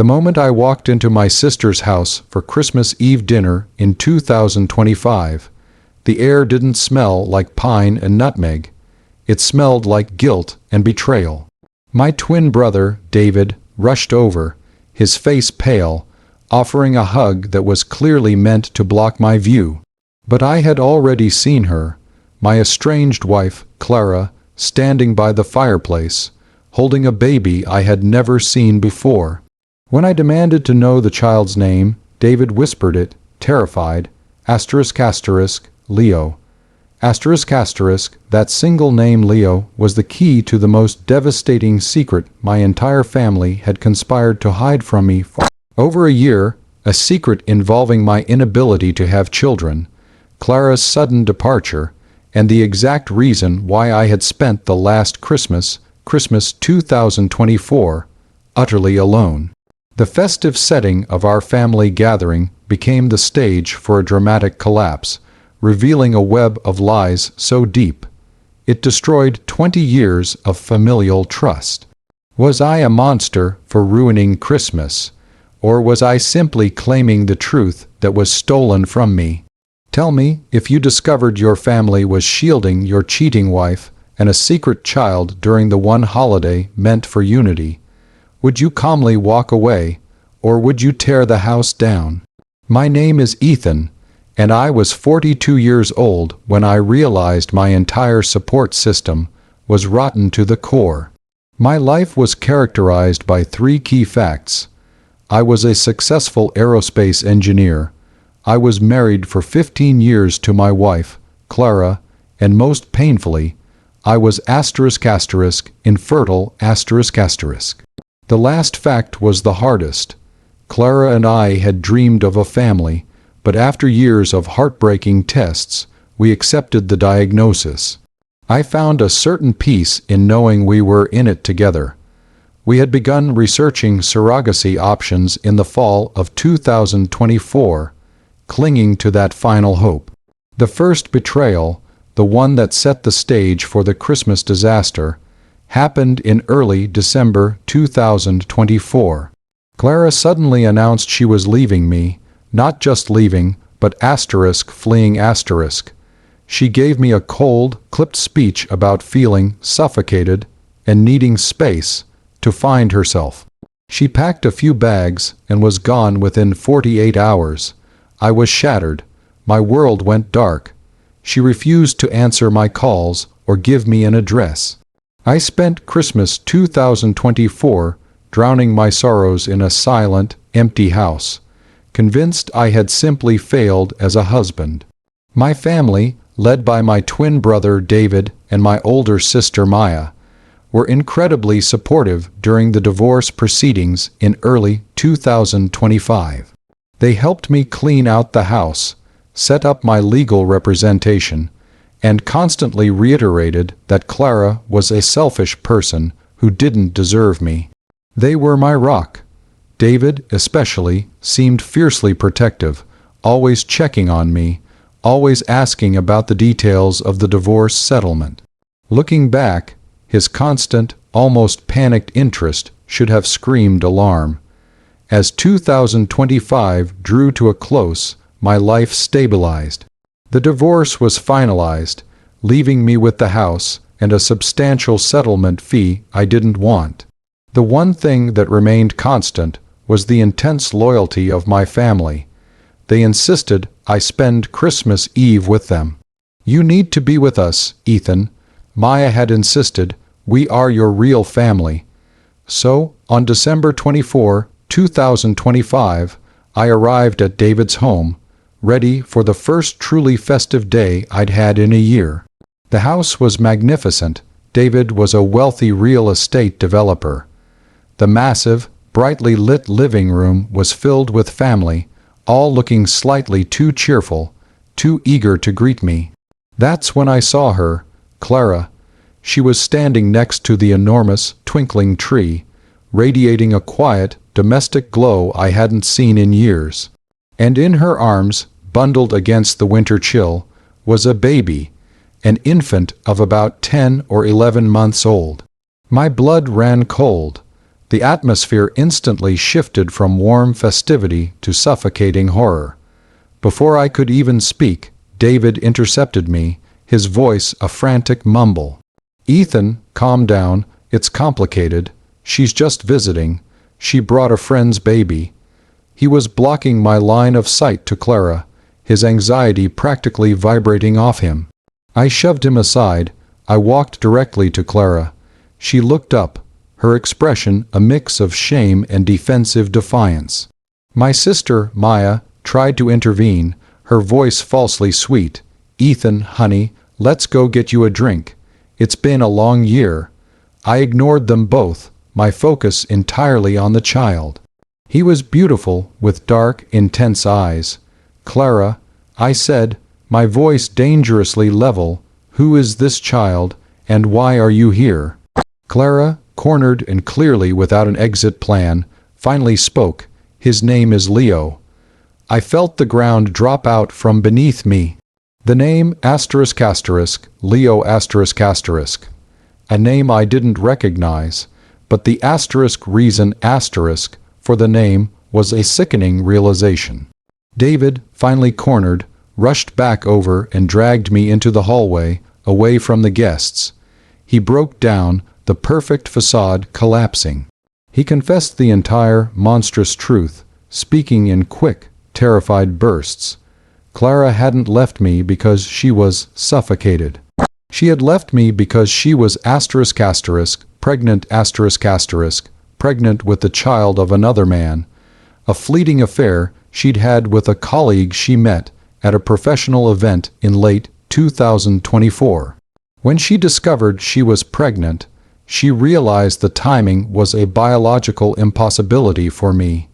The moment I walked into my sister's house for Christmas Eve dinner in 2025, the air didn't smell like pine and nutmeg. It smelled like guilt and betrayal. My twin brother, David, rushed over, his face pale, offering a hug that was clearly meant to block my view. But I had already seen her, my estranged wife, Clara, standing by the fireplace, holding a baby I had never seen before. When I demanded to know the child's name, David whispered it, terrified, Leo. That single name Leo was the key to the most devastating secret my entire family had conspired to hide from me for over a year, a secret involving my inability to have children, Clara's sudden departure, and the exact reason why I had spent the last Christmas 2024, utterly alone. The festive setting of our family gathering became the stage for a dramatic collapse, revealing a web of lies so deep it destroyed 20 years of familial trust. Was I a monster for ruining Christmas, or was I simply claiming the truth that was stolen from me? Tell me if you discovered your family was shielding your cheating wife and a secret child during the one holiday meant for unity. Would you calmly walk away, or would you tear the house down? My name is Ethan, and I was 42 years old when I realized my entire support system was rotten to the core. My life was characterized by 3 key facts. I was a successful aerospace engineer. I was married for 15 years to my wife, Clara, and most painfully, I was infertile. The last fact was the hardest. Clara and I had dreamed of a family, but after years of heartbreaking tests, we accepted the diagnosis. I found a certain peace in knowing we were in it together. We had begun researching surrogacy options in the fall of 2024, clinging to that final hope. The first betrayal, the one that set the stage for the Christmas disaster, happened in early December 2024. Clara suddenly announced she was leaving me, not just leaving, but fleeing. She gave me a cold, clipped speech about feeling suffocated and needing space to find herself. She packed a few bags and was gone within 48 hours. I was shattered. My world went dark. She refused to answer my calls or give me an address. I spent Christmas 2024 drowning my sorrows in a silent, empty house, convinced I had simply failed as a husband. My family, led by my twin brother David and my older sister Maya, were incredibly supportive during the divorce proceedings in early 2025. They helped me clean out the house, set up my legal representation, and constantly reiterated that Clara was a selfish person who didn't deserve me. They were my rock. David, especially, seemed fiercely protective, always checking on me, always asking about the details of the divorce settlement. Looking back, his constant, almost panicked interest should have screamed alarm. As 2025 drew to a close, my life stabilized. The divorce was finalized, leaving me with the house and a substantial settlement fee I didn't want. The one thing that remained constant was the intense loyalty of my family. They insisted I spend Christmas Eve with them. "You need to be with us, Ethan," Maya had insisted. "We are your real family." So, on December 24, 2025, I arrived at David's home, ready for the first truly festive day I'd had in a year. The house was magnificent. David was a wealthy real estate developer. The massive, brightly lit living room was filled with family, all looking slightly too cheerful, too eager to greet me. That's when I saw her, Clara. She was standing next to the enormous, twinkling tree, radiating a quiet, domestic glow I hadn't seen in years. And in her arms, bundled against the winter chill, was a baby, an infant of about 10 or 11 months old. My blood ran cold. The atmosphere instantly shifted from warm festivity to suffocating horror. Before I could even speak, David intercepted me, his voice a frantic mumble. "Ethan, calm down, it's complicated. She's just visiting. She brought a friend's baby." He was blocking my line of sight to Clara, his anxiety practically vibrating off him. I shoved him aside. I walked directly to Clara. She looked up, her expression a mix of shame and defensive defiance. My sister, Maya, tried to intervene, her voice falsely sweet. "Ethan, honey, let's go get you a drink. It's been a long year." I ignored them both, my focus entirely on the child. He was beautiful, with dark, intense eyes. "Clara," I said, my voice dangerously level, "who is this child, and why are you here?" Clara, cornered and clearly without an exit plan, finally spoke. "His name is Leo." I felt the ground drop out from beneath me. The name Leo a name I didn't recognize, but the reason for the name was a sickening realization. David, finally cornered, rushed back over and dragged me into the hallway, away from the guests. He broke down, the perfect facade collapsing. He confessed the entire monstrous truth, speaking in quick, terrified bursts. Clara hadn't left me because she was suffocated. She had left me because she was pregnant pregnant with the child of another man. A fleeting affair she'd had with a colleague she met at a professional event in late 2024. When she discovered she was pregnant, she realized the timing was a biological impossibility for me,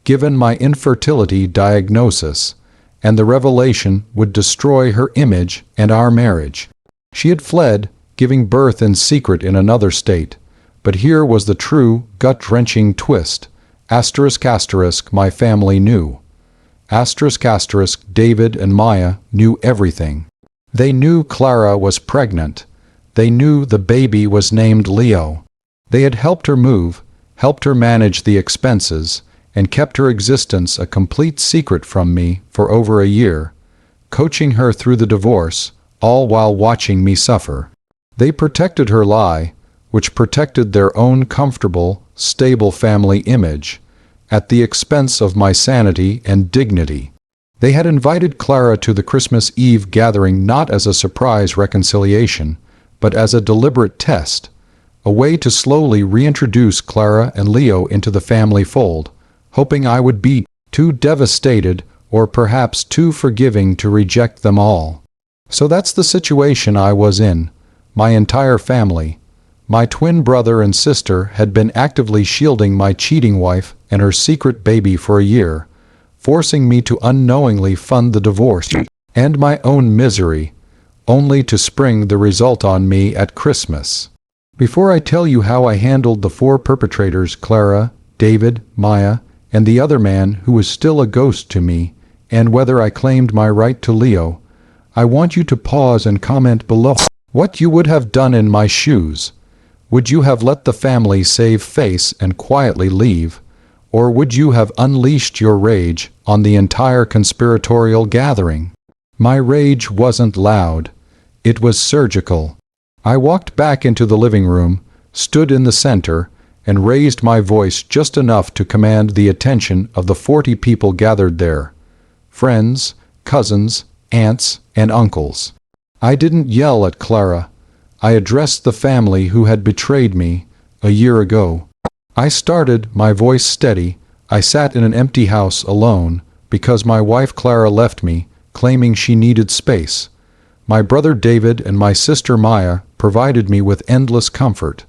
given my infertility diagnosis, and the revelation would destroy her image and our marriage. She had fled, giving birth in secret in another state, but here was the true, gut-wrenching twist. My family knew. David and Maya knew everything. They knew Clara was pregnant. They knew the baby was named Leo. They had helped her move, helped her manage the expenses, and kept her existence a complete secret from me for over a year, coaching her through the divorce, all while watching me suffer. They protected her lie, which protected their own comfortable, stable family image, at the expense of my sanity and dignity. They had invited Clara to the Christmas Eve gathering not as a surprise reconciliation, but as a deliberate test, a way to slowly reintroduce Clara and Leo into the family fold, hoping I would be too devastated or perhaps too forgiving to reject them all. So that's the situation I was in. My entire family, my twin brother and sister, had been actively shielding my cheating wife and her secret baby for a year, forcing me to unknowingly fund the divorce and my own misery, only to spring the result on me at Christmas. Before I tell you how I handled the four perpetrators, Clara, David, Maya, and the other man who was still a ghost to me, and whether I claimed my right to Leo, I want you to pause and comment below what you would have done in my shoes. Would you have let the family save face and quietly leave, or would you have unleashed your rage on the entire conspiratorial gathering? My rage wasn't loud. It was surgical. I walked back into the living room, stood in the center, and raised my voice just enough to command the attention of the 40 people gathered there. Friends, cousins, aunts, and uncles. I didn't yell at Clara. I addressed the family who had betrayed me a year ago. I started, my voice steady. I sat in an empty house alone because my wife Clara left me, claiming she needed space. My brother David and my sister Maya provided me with endless comfort.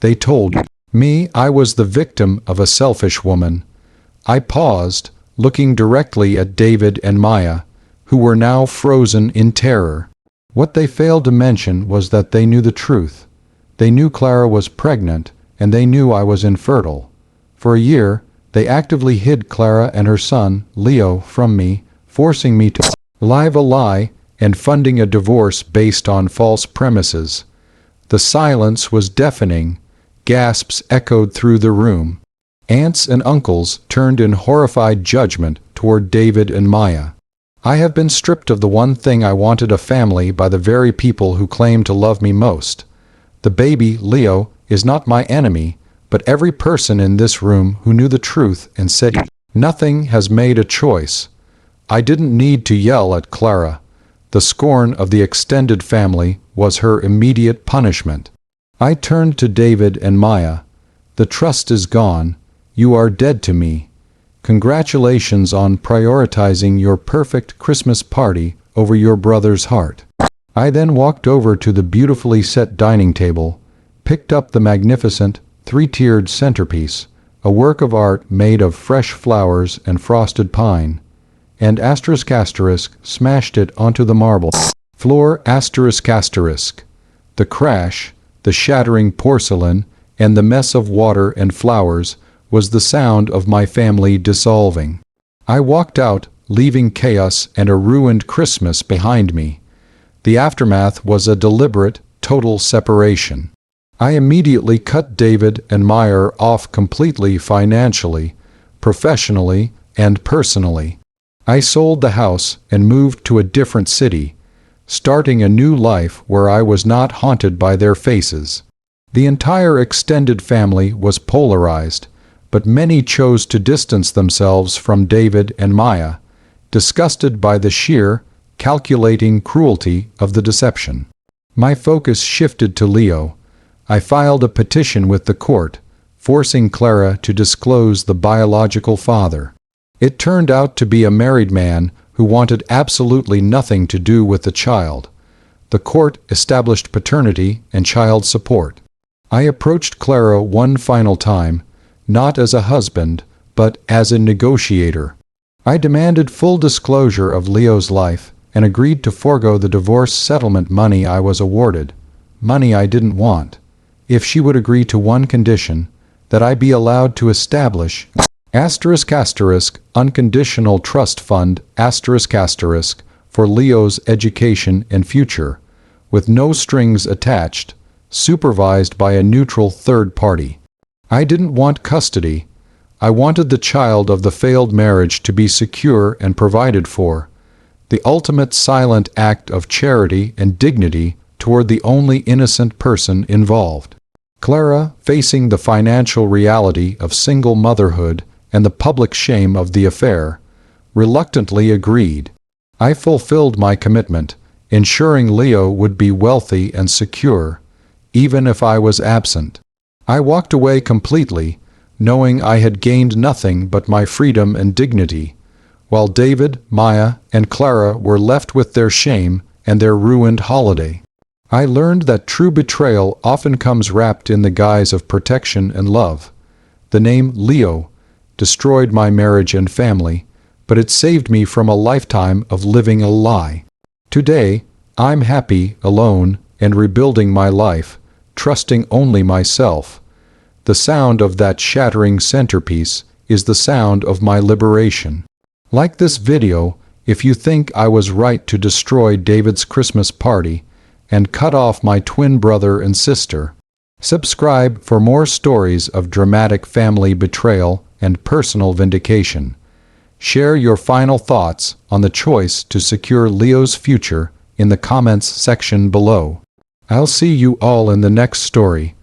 They told me I was the victim of a selfish woman. I paused, looking directly at David and Maya, who were now frozen in terror. What they failed to mention was that they knew the truth. They knew Clara was pregnant, and they knew I was infertile. For a year, they actively hid Clara and her son, Leo, from me, forcing me to live a lie and funding a divorce based on false premises. The silence was deafening, gasps echoed through the room. Aunts and uncles turned in horrified judgment toward David and Maya. I have been stripped of the one thing I wanted, a family, by the very people who claim to love me most. The baby, Leo, is not my enemy, but every person in this room who knew the truth and said nothing has made a choice. I didn't need to yell at Clara. The scorn of the extended family was her immediate punishment. I turned to David and Maya. The trust is gone. You are dead to me. Congratulations on prioritizing your perfect Christmas party over your brother's heart. I then walked over to the beautifully set dining table, picked up the magnificent three-tiered centerpiece, a work of art made of fresh flowers and frosted pine, and smashed it onto the marble floor. The crash, the shattering porcelain, and the mess of water and flowers was the sound of my family dissolving. I walked out, leaving chaos and a ruined Christmas behind me. The aftermath was a deliberate, total separation. I immediately cut David and Maya off completely, financially, professionally, and personally. I sold the house and moved to a different city, starting a new life where I was not haunted by their faces. The entire extended family was polarized, but many chose to distance themselves from David and Maya, disgusted by the sheer, calculating cruelty of the deception. My focus shifted to Leo. I filed a petition with the court, forcing Clara to disclose the biological father. It turned out to be a married man who wanted absolutely nothing to do with the child. The court established paternity and child support. I approached Clara one final time, not as a husband, but as a negotiator. I demanded full disclosure of Leo's life and agreed to forego the divorce settlement money I was awarded, money I didn't want, if she would agree to one condition, that I be allowed to establish unconditional trust fund for Leo's education and future, with no strings attached, supervised by a neutral third party. I didn't want custody. I wanted the child of the failed marriage to be secure and provided for, the ultimate silent act of charity and dignity toward the only innocent person involved. Clara, facing the financial reality of single motherhood and the public shame of the affair, reluctantly agreed. I fulfilled my commitment, ensuring Leo would be wealthy and secure, even if I was absent. I walked away completely, knowing I had gained nothing but my freedom and dignity, while David, Maya, and Clara were left with their shame and their ruined holiday. I learned that true betrayal often comes wrapped in the guise of protection and love. The name Leo destroyed my marriage and family, but it saved me from a lifetime of living a lie. Today, I'm happy, alone, and rebuilding my life, trusting only myself. The sound of that shattering centerpiece is the sound of my liberation. Like this video if you think I was right to destroy David's Christmas party and cut off my twin brother and sister. Subscribe for more stories of dramatic family betrayal and personal vindication. Share your final thoughts on the choice to secure Leo's future in the comments section below. I'll see you all in the next story.